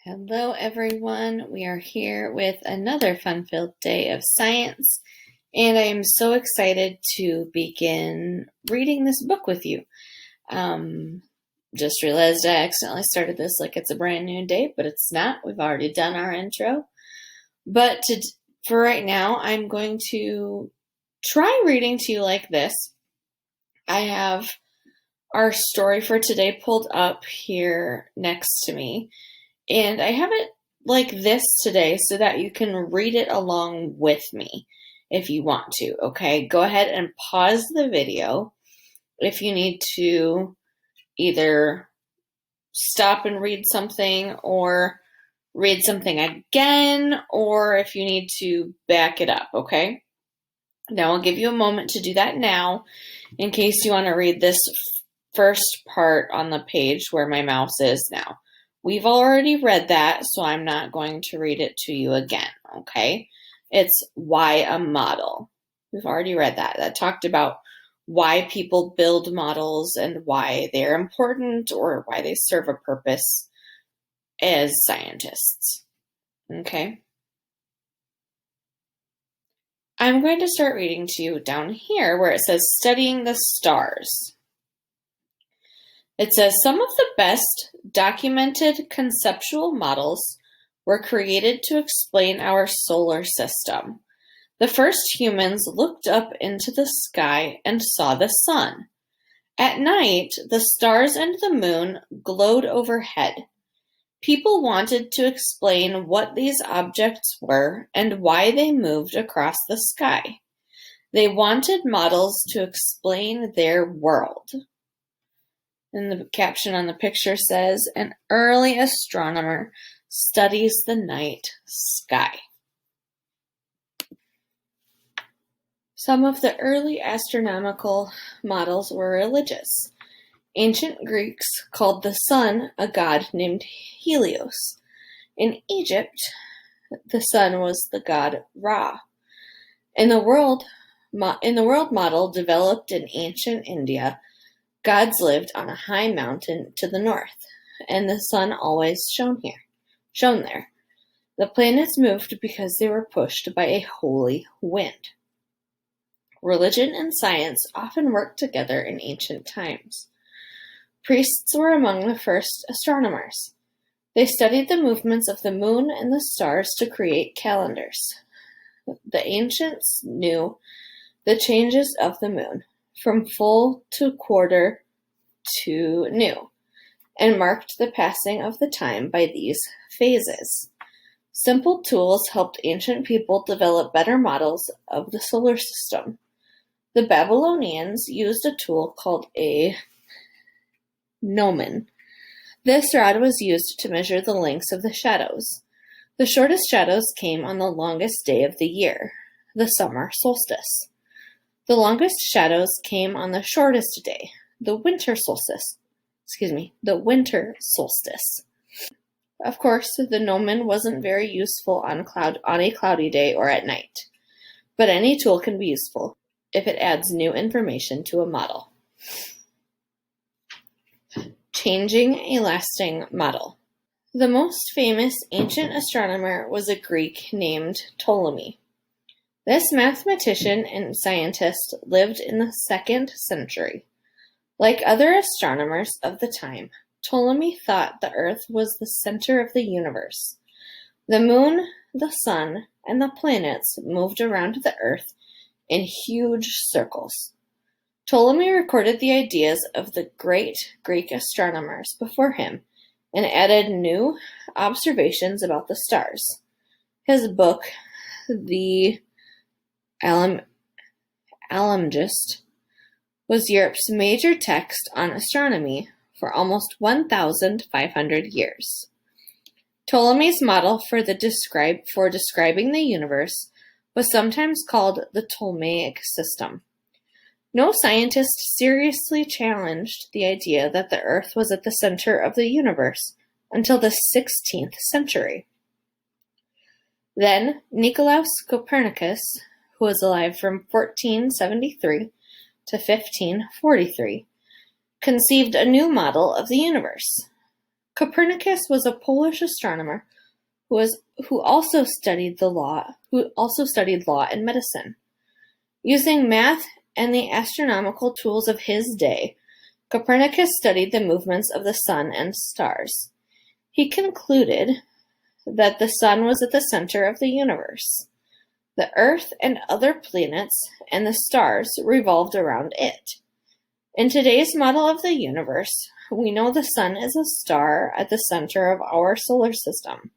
Hello, everyone. We are here with another fun-filled day of science, and I am so excited to begin reading this book with you. Just realized I accidentally started this like it's a brand new day, but it's not. We've already done our intro. But for right now, I'm going to try reading to you like this. I have our story for today pulled up here next to me. And I have it like this today so that you can read it along with me if you want to, okay? Go ahead and pause the video if you need to either stop and read something or read something again, or if you need to back it up, okay? Now I'll give you a moment to do that now in case you want to read this first part on the page where my mouse is now. We've already read that, so I'm not going to read it to you again, okay? It's why a model. We've already read that. That talked about why people build models and why they're important or why they serve a purpose as scientists, okay? I'm going to start reading to you down here where it says studying the stars. It says some of the best documented conceptual models were created to explain our solar system. The first humans looked up into the sky and saw the sun. At night, the stars and the moon glowed overhead. People wanted to explain what these objects were and why they moved across the sky. They wanted models to explain their world. And the caption on the picture says, an early astronomer studies the night sky. Some of the early astronomical models were religious. Ancient Greeks called the sun a god named Helios. In Egypt, the sun was the god Ra. In the world model developed in ancient India, gods lived on a high mountain to the north, and the sun always shone there. The planets moved because they were pushed by a holy wind. Religion and science often worked together in ancient times. Priests were among the first astronomers. They studied the movements of the moon and the stars to create calendars. The ancients knew the changes of the moon, from full to quarter to new, and marked the passing of the time by these phases. Simple tools helped ancient people develop better models of the solar system. The Babylonians used a tool called a gnomon. This rod was used to measure the lengths of the shadows. The shortest shadows came on the longest day of the year, the summer solstice. The longest shadows came on the shortest day, the winter solstice. Of course, the gnomon wasn't very useful on a cloudy day or at night, but any tool can be useful if it adds new information to a model. Changing a lasting model. The most famous ancient astronomer was a Greek named Ptolemy. This mathematician and scientist lived in the 2nd century. Like other astronomers of the time, Ptolemy thought the Earth was the center of the universe. The moon, the sun, and the planets moved around the Earth in huge circles. Ptolemy recorded the ideas of the great Greek astronomers before him and added new observations about the stars. His book, the Almagest, was Europe's major text on astronomy for almost 1,500 years. Ptolemy's model for describing the universe was sometimes called the Ptolemaic system. No scientist seriously challenged the idea that the Earth was at the center of the universe until the 16th century. Then Nicolaus Copernicus, who was alive from 1473 to 1543, conceived a new model of the universe. Copernicus was a Polish astronomer who also studied law and medicine. Using math and the astronomical tools of his day, Copernicus studied the movements of the sun and stars. He concluded that the sun was at the center of the universe. The Earth and other planets and the stars revolved around it. In today's model of the universe, we know the sun is a star at the center of our solar system.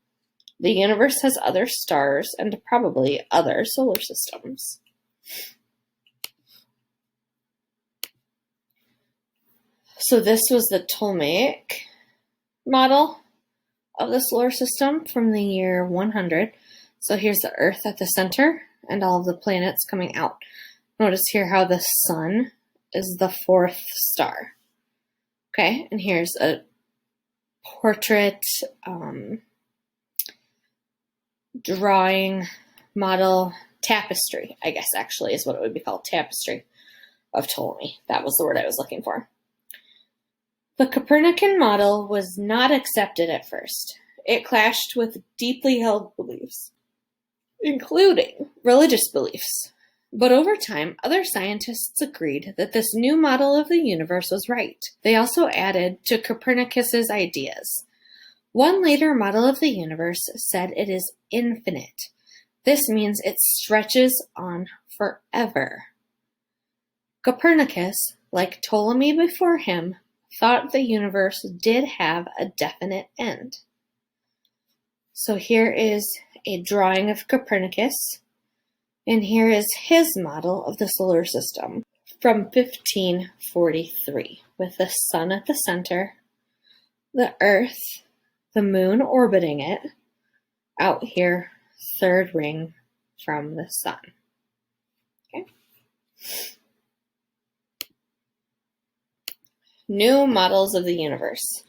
The universe has other stars and probably other solar systems. So this was the Ptolemaic model of the solar system from the year 100. So here's the Earth at the center and all of the planets coming out. Notice here how the sun is the fourth star. Okay, and here's a portrait drawing model tapestry, I guess actually is what it would be called, tapestry of Ptolemy. That was the word I was looking for. The Copernican model was not accepted at first. It clashed with deeply held beliefs, including religious beliefs. But over time, other scientists agreed that this new model of the universe was right. They also added to Copernicus's ideas. One later model of the universe said it is infinite. This means it stretches on forever. Copernicus, like Ptolemy before him, thought the universe did have a definite end. So here is a drawing of Copernicus, and here is his model of the solar system from 1543, with the sun at the center, the Earth, the moon orbiting it, out here, third ring from the sun. Okay. New models of the universe.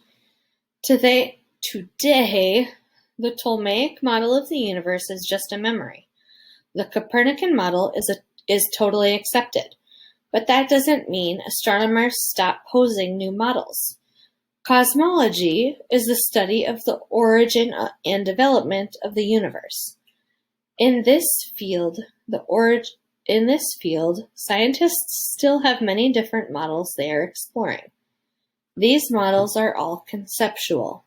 Today, the Ptolemaic model of the universe is just a memory. The Copernican model is totally accepted, but that doesn't mean astronomers stop posing new models. Cosmology is the study of the origin and development of the universe. In this field, scientists still have many different models they are exploring. These models are all conceptual,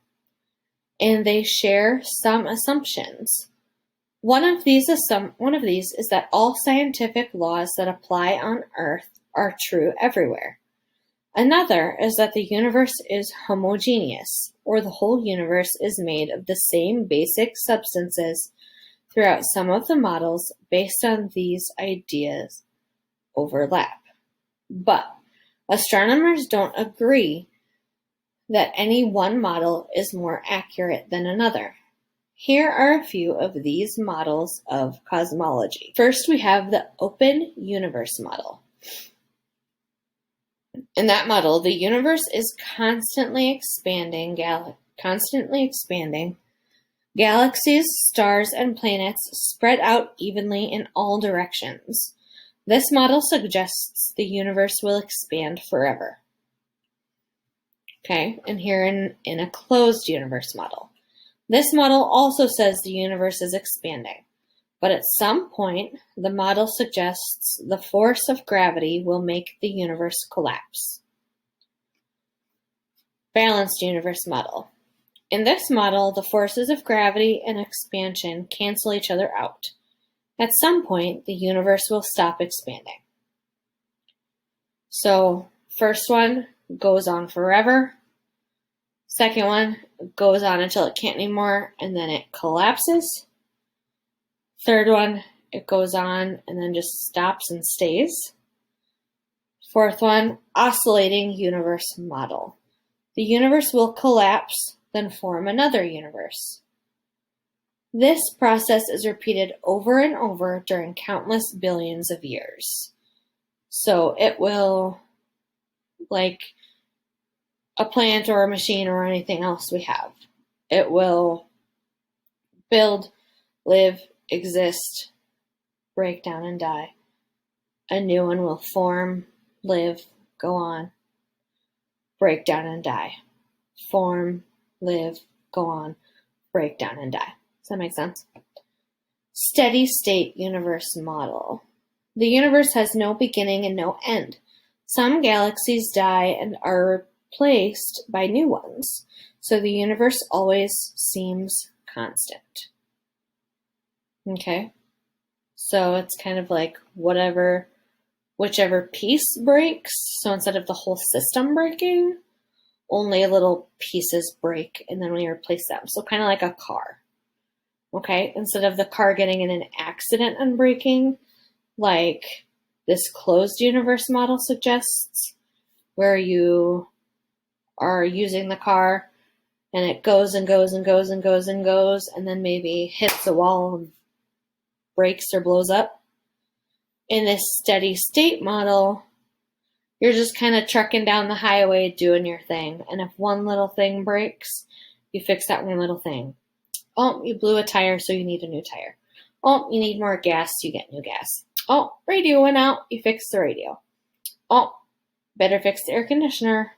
and they share some assumptions. One of these is that all scientific laws that apply on Earth are true everywhere. Another is that the universe is homogeneous, or the whole universe is made of the same basic substances throughout. Some of the models based on these ideas overlap. But astronomers don't agree that any one model is more accurate than another. Here are a few of these models of cosmology. First, we have the open universe model. In that model, the universe is constantly expanding. Galaxies, stars, and planets spread out evenly in all directions. This model suggests the universe will expand forever. Okay, and here in a closed universe model. This model also says the universe is expanding, but at some point, the model suggests the force of gravity will make the universe collapse. Balanced universe model. In this model, the forces of gravity and expansion cancel each other out. At some point, the universe will stop expanding. So, first one goes on forever. Second one goes on until it can't anymore, and then it collapses. Third one, it goes on and then just stops and stays. Fourth one, oscillating universe model. The universe will collapse, then form another universe. This process is repeated over and over during countless billions of years. So it will, like a plant or a machine or anything else we have, it will build, live, exist, break down, and die. A new one will form, live, go on, break down, and die. Form, live, go on, break down, and die. Does that make sense? Steady state universe model. The universe has no beginning and no end. Some galaxies die and are replaced by new ones, so the universe always seems constant. Okay? So it's kind of like whichever piece breaks, so instead of the whole system breaking, only little pieces break and then we replace them. So kind of like a car. Okay? Instead of the car getting in an accident and breaking, like this closed universe model suggests, where you are using the car and it goes and goes and goes and goes and goes and then maybe hits a wall and breaks or blows up. In this steady state model, you're just kind of trucking down the highway doing your thing. And if one little thing breaks, you fix that one little thing. Oh, you blew a tire, so you need a new tire. Oh, you need more gas, you get new gas. Oh, radio went out, you fix the radio. Oh, better fix the air conditioner.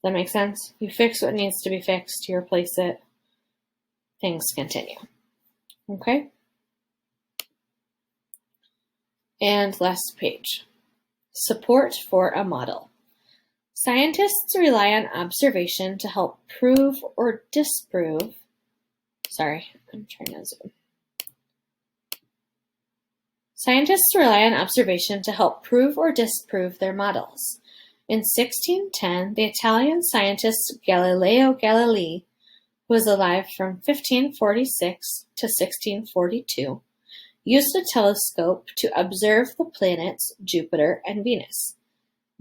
That makes sense? You fix what needs to be fixed, you replace it. Things continue. Okay? And last page. Support for a model. Scientists rely on observation to help prove or disprove. Sorry, I'm trying to zoom. Scientists rely on observation to help prove or disprove their models. In 1610, the Italian scientist Galileo Galilei, who was alive from 1546 to 1642, used a telescope to observe the planets Jupiter and Venus.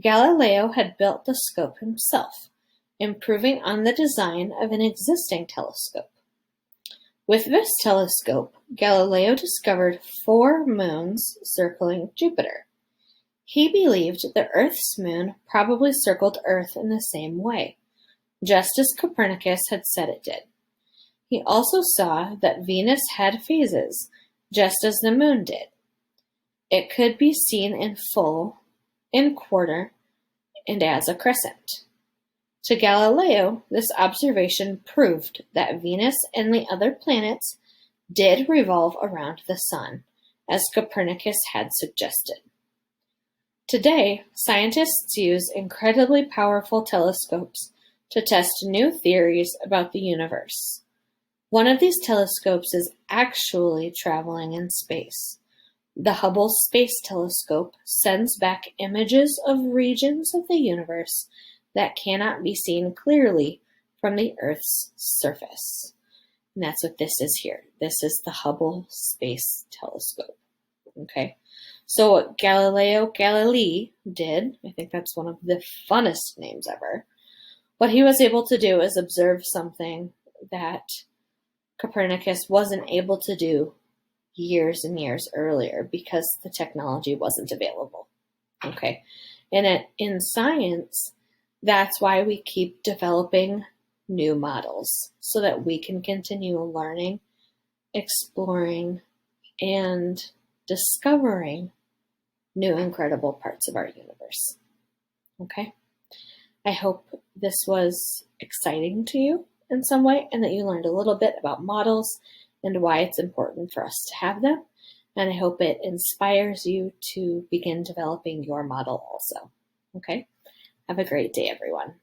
Galileo had built the scope himself, improving on the design of an existing telescope. With this telescope, Galileo discovered 4 moons circling Jupiter. He believed the Earth's moon probably circled Earth in the same way, just as Copernicus had said it did. He also saw that Venus had phases, just as the moon did. It could be seen in full, in quarter, and as a crescent. To Galileo, this observation proved that Venus and the other planets did revolve around the sun, as Copernicus had suggested. Today, scientists use incredibly powerful telescopes to test new theories about the universe. One of these telescopes is actually traveling in space. The Hubble Space Telescope sends back images of regions of the universe that cannot be seen clearly from the Earth's surface. And that's what this is here. This is the Hubble Space Telescope. Okay. So what Galileo Galilei did, I think that's one of the funnest names ever, what he was able to do is observe something that Copernicus wasn't able to do years and years earlier because the technology wasn't available. Okay. And in science, that's why we keep developing new models so that we can continue learning, exploring, and discovering new incredible parts of our universe. Okay? I hope this was exciting to you in some way and that you learned a little bit about models and why it's important for us to have them. And I hope it inspires you to begin developing your model also. Okay? Have a great day, everyone.